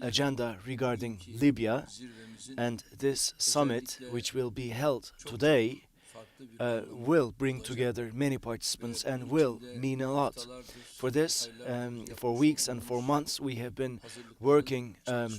agenda regarding Libya, and this summit, which will be held today, will bring together many participants and will mean a lot. For this, for weeks and for months, we have been working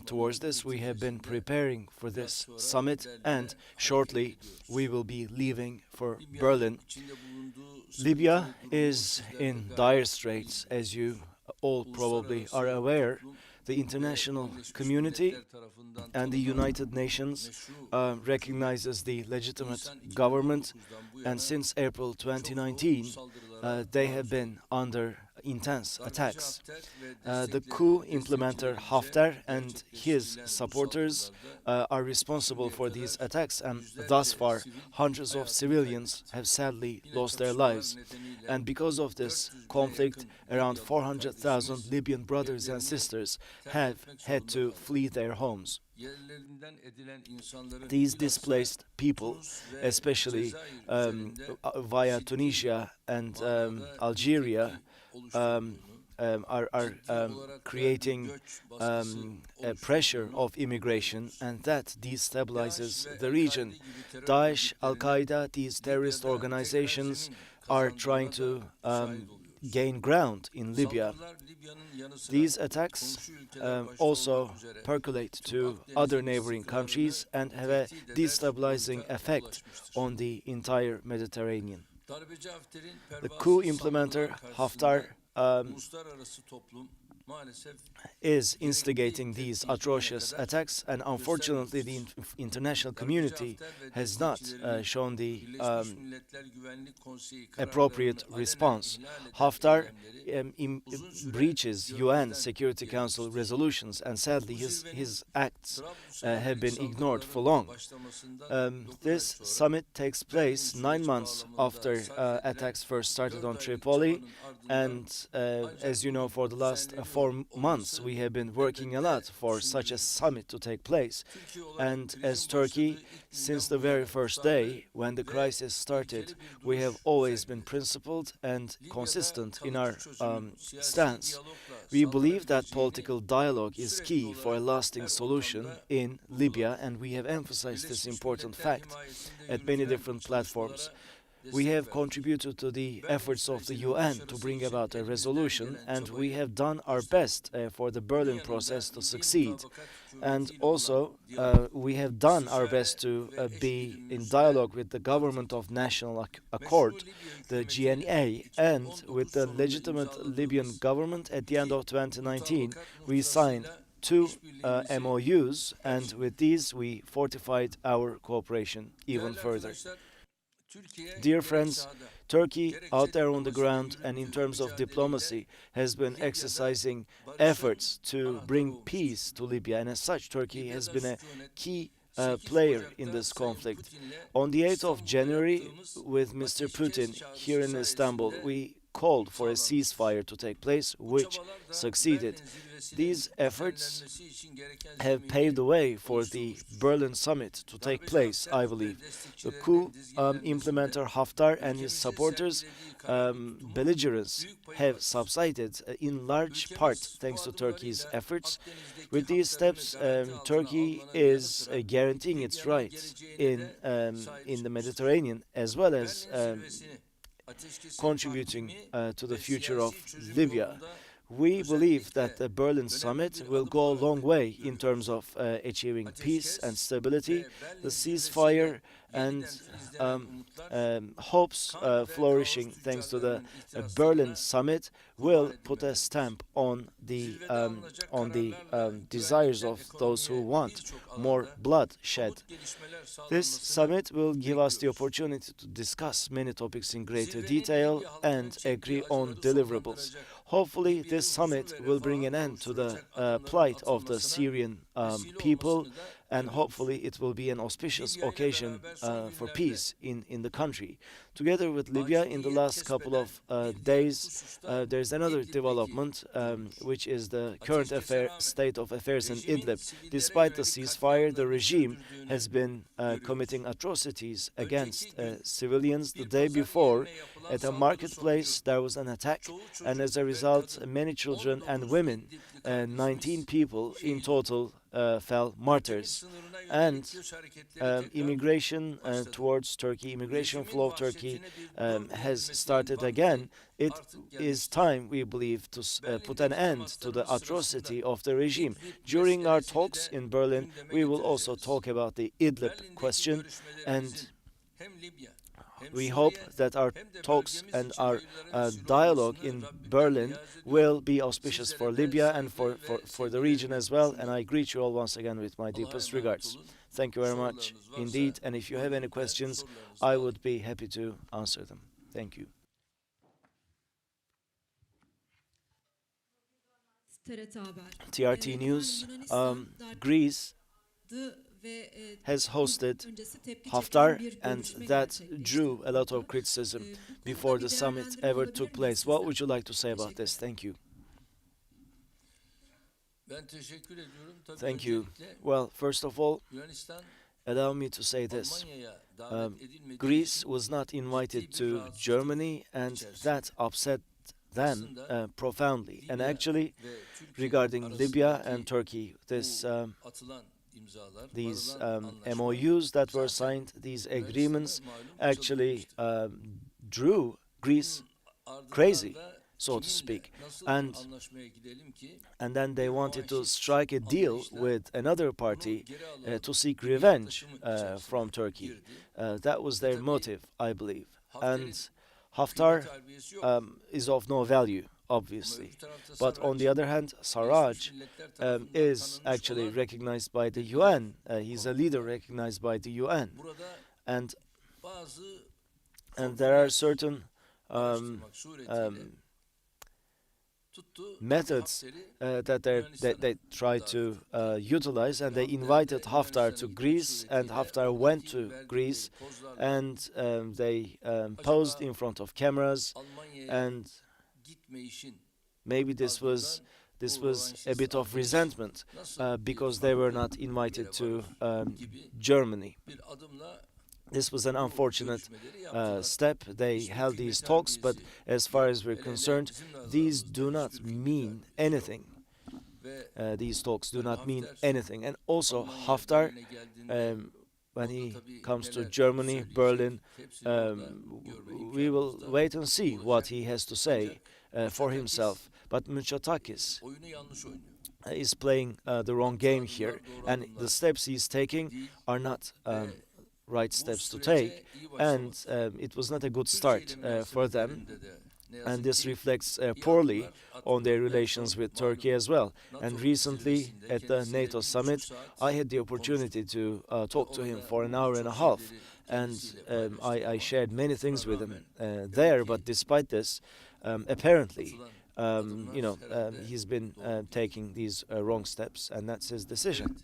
towards this. We have been preparing for this summit, and shortly we will be leaving for Berlin. Libya is in dire straits, as you all probably are aware. The international community and the United Nations recognizes the legitimate government, and since April 2019 they have been under intense attacks. The coup implementer Haftar and his supporters are responsible for these attacks, and thus far hundreds of civilians have sadly lost their lives. And because of this conflict, around 400,000 Libyan brothers and sisters have had to flee their homes. These displaced people, especially via Tunisia and Algeria, are creating a pressure of immigration, and that destabilizes the region. Daesh, Al-Qaeda, these terrorist organizations are trying to gain ground in Libya. These attacks also percolate to other neighboring countries and have a destabilizing effect on the entire Mediterranean. The coup implementer Haftar is instigating these atrocious attacks, and unfortunately the international community has not shown the appropriate response. Haftar breaches UN Security Council resolutions, and sadly his acts have been ignored for long. This summit takes place 9 months after attacks first started on Tripoli, and as you know, for the last 4 months we have been working a lot for such a summit to take place. And as Turkey, since the very first day when the crisis started, we have always been principled and consistent in our stance. We believe that political dialogue is key for a lasting solution in Libya, and we have emphasized this important fact at many different platforms. We have contributed to the efforts of the UN to bring about a resolution, and we have done our best for the Berlin process to succeed. And also, we have done our best to be in dialogue with the Government of National Accord, the GNA, and with the legitimate Libyan government. At the end of 2019, we signed 2 MOUs, and with these we fortified our cooperation even further. Dear friends, Turkey out there on the ground and in terms of diplomacy has been exercising efforts to bring peace to Libya, and as such Turkey has been a key player in this conflict. On the 8th of January, with Mr. Putin here in Istanbul, we called for a ceasefire to take place, which succeeded. These efforts have paved the way for the Berlin summit to take place, I believe. The coup implementer Haftar and his supporters' belligerence have subsided in large part thanks to Turkey's efforts. With these steps, Turkey is guaranteeing its rights in the Mediterranean, as well as contributing to the future of Libya. We believe that the Berlin summit will go a long way in terms of achieving peace and stability. The ceasefire and hopes flourishing thanks to the Berlin summit will put a stamp on the desires of those who want more bloodshed. This summit will give us the opportunity to discuss many topics in greater detail and agree on deliverables. Hopefully, this summit will bring an end to the plight of the Syrian people and hopefully it will be an auspicious occasion for peace in the country. Together with Libya, in the last couple of days, there's another development, which is the current state of affairs in Idlib. Despite the ceasefire, the regime has been committing atrocities against civilians. The day before, at a marketplace, there was an attack, and as a result, many children and women, 19 people in total, fell martyrs. And immigration towards Turkey, immigration flow of Turkey has started again. It is time, we believe, to put an end to the atrocity of the regime. During our talks in Berlin, we will also talk about the Idlib question, and we hope that our talks and our dialogue in Berlin will be auspicious for Libya and for the region as well. And I greet you all once again with my deepest regards. Thank you very much indeed. And if you have any questions, I would be happy to answer them. Thank you. TRT News. Greece has hosted Haftar, and that drew a lot of criticism before the summit ever took place. What would you like to say about this? Thank you. Thank you. Well, first of all, allow me to say this. Greece was not invited to Germany, and that upset them profoundly. And actually, regarding Libya and Turkey, these MOUs that were signed, these agreements actually drew Greece crazy, so to speak. And then they wanted to strike a deal with another party to seek revenge from Turkey. That was their motive, I believe. And Haftar is of no value, obviously. But on the other hand, Sarraj is actually recognized by the UN. He's a leader recognized by the UN. And there are certain methods that they try to utilize, and they invited Haftar to Greece, and Haftar went to Greece, and they posed in front of cameras, and maybe this was a bit of resentment because they were not invited to Germany. This was an unfortunate step. They held these talks, but as far as we're concerned, these do not mean anything. These talks do not mean anything. And also, Haftar, when he comes to Germany, Berlin, we will wait and see what he has to say for himself. But Mitsotakis is playing the wrong game here, and the steps he's taking are not right steps to take, and it was not a good start for them, and this reflects poorly on their relations with Turkey as well. And recently at the NATO summit, I had the opportunity to talk to him for an hour and a half, and I shared many things with him there, but despite this, apparently he's been taking these wrong steps, and that's his decision.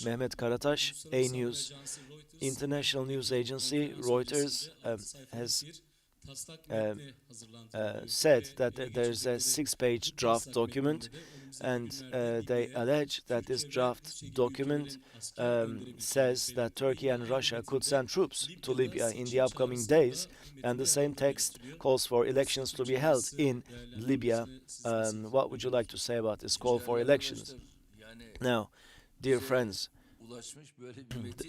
Mehmet Karataş, A News, international news agency Reuters has said that there's a 6-page draft document, and they allege that this draft document says that Turkey and Russia could send troops to Libya in the upcoming days, and the same text calls for elections to be held in Libya. What would you like to say about this call for elections? Now, dear friends,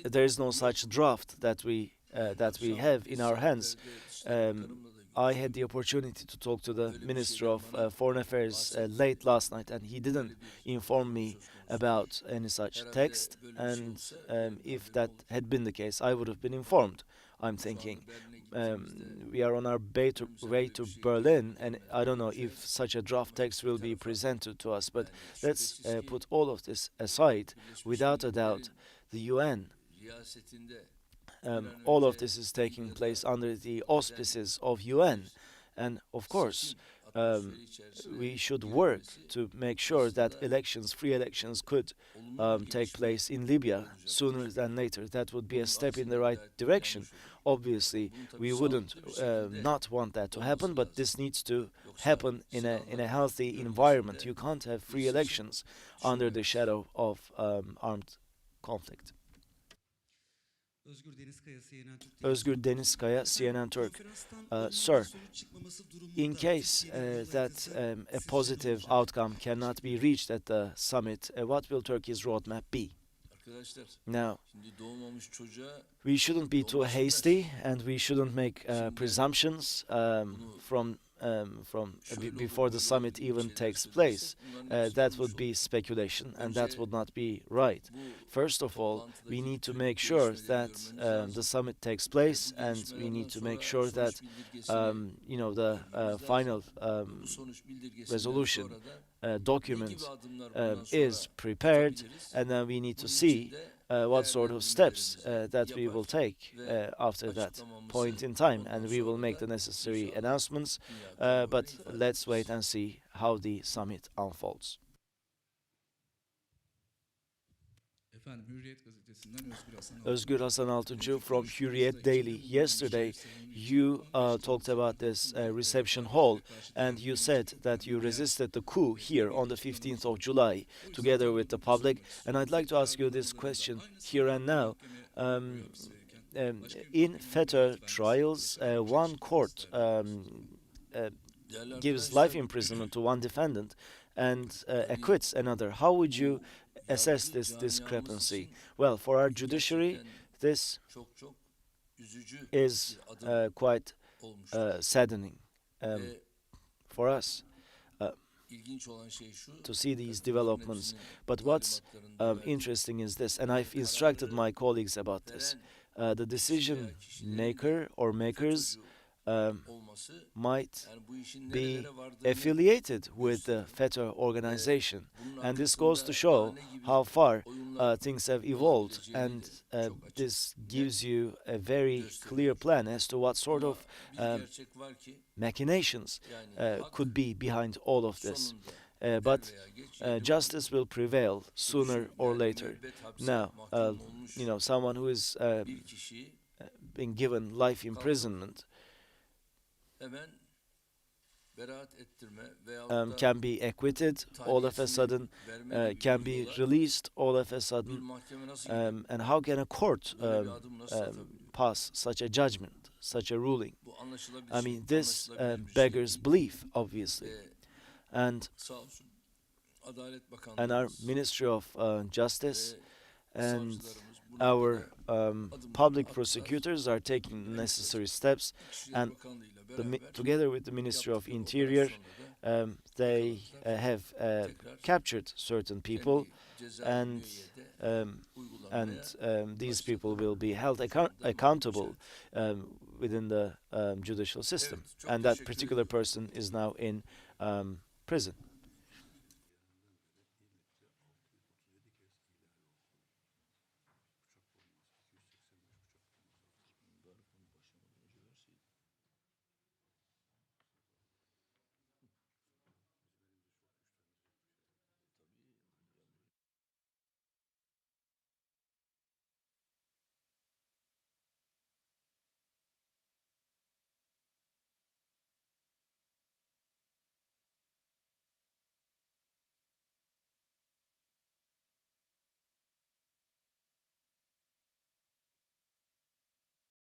there is no such draft that we have in our hands. I had the opportunity to talk to the Minister of Foreign Affairs late last night, and he didn't inform me about any such text. And if that had been the case, I would have been informed, I'm thinking. We are on our way to Berlin, and I don't know if such a draft text will be presented to us, but let's put all of this aside. Without a doubt, the UN, all of this is taking place under the auspices of UN, and of course, um, we should work to make sure that elections, free elections, could take place in Libya sooner than later. That would be a step in the right direction. Obviously, we wouldn't not want that to happen, but this needs to happen in a healthy environment. You can't have free elections under the shadow of armed conflict. Özgür Denizkaya, CNN Turk. Sir, in case that a positive outcome cannot be reached at the summit, what will Turkey's roadmap be? Now, we shouldn't be too hasty, and we shouldn't make presumptions before the summit even takes place. That would be speculation, and that would not be right. First of all, we need to make sure that the summit takes place, and we need to make sure that the final resolution document is prepared, and then we need to see what sort of steps that we will take after that point in time, and we will make the necessary announcements, but let's wait and see how the summit unfolds. Özgür Hasan Altuncu from Hürriyet Daily. Yesterday, you talked about this reception hall, and you said that you resisted the coup here on the 15th of July together with the public. And I'd like to ask you this question here and now. In FETÖ trials, one court gives life imprisonment to one defendant and acquits another. How would you assess this discrepancy? Well, for our judiciary, this is quite saddening for us to see these developments. But what's interesting is this, and I've instructed my colleagues about this. The decision maker or makers might be affiliated with the FETÖ organization, and this goes to show how far things have evolved, and this gives you a very clear plan as to what sort of machinations could be behind all of this. But justice will prevail sooner or later. Now, someone who is being given life imprisonment can be acquitted all of a sudden, can be released all of a sudden, and how can a court pass such a judgment, such a ruling? I mean, this beggars belief, obviously. And our Ministry of Justice and our public prosecutors are taking necessary steps, and together with the Ministry of Interior, they have captured certain people, and these people will be held accountable within the judicial system, and that particular person is now in prison.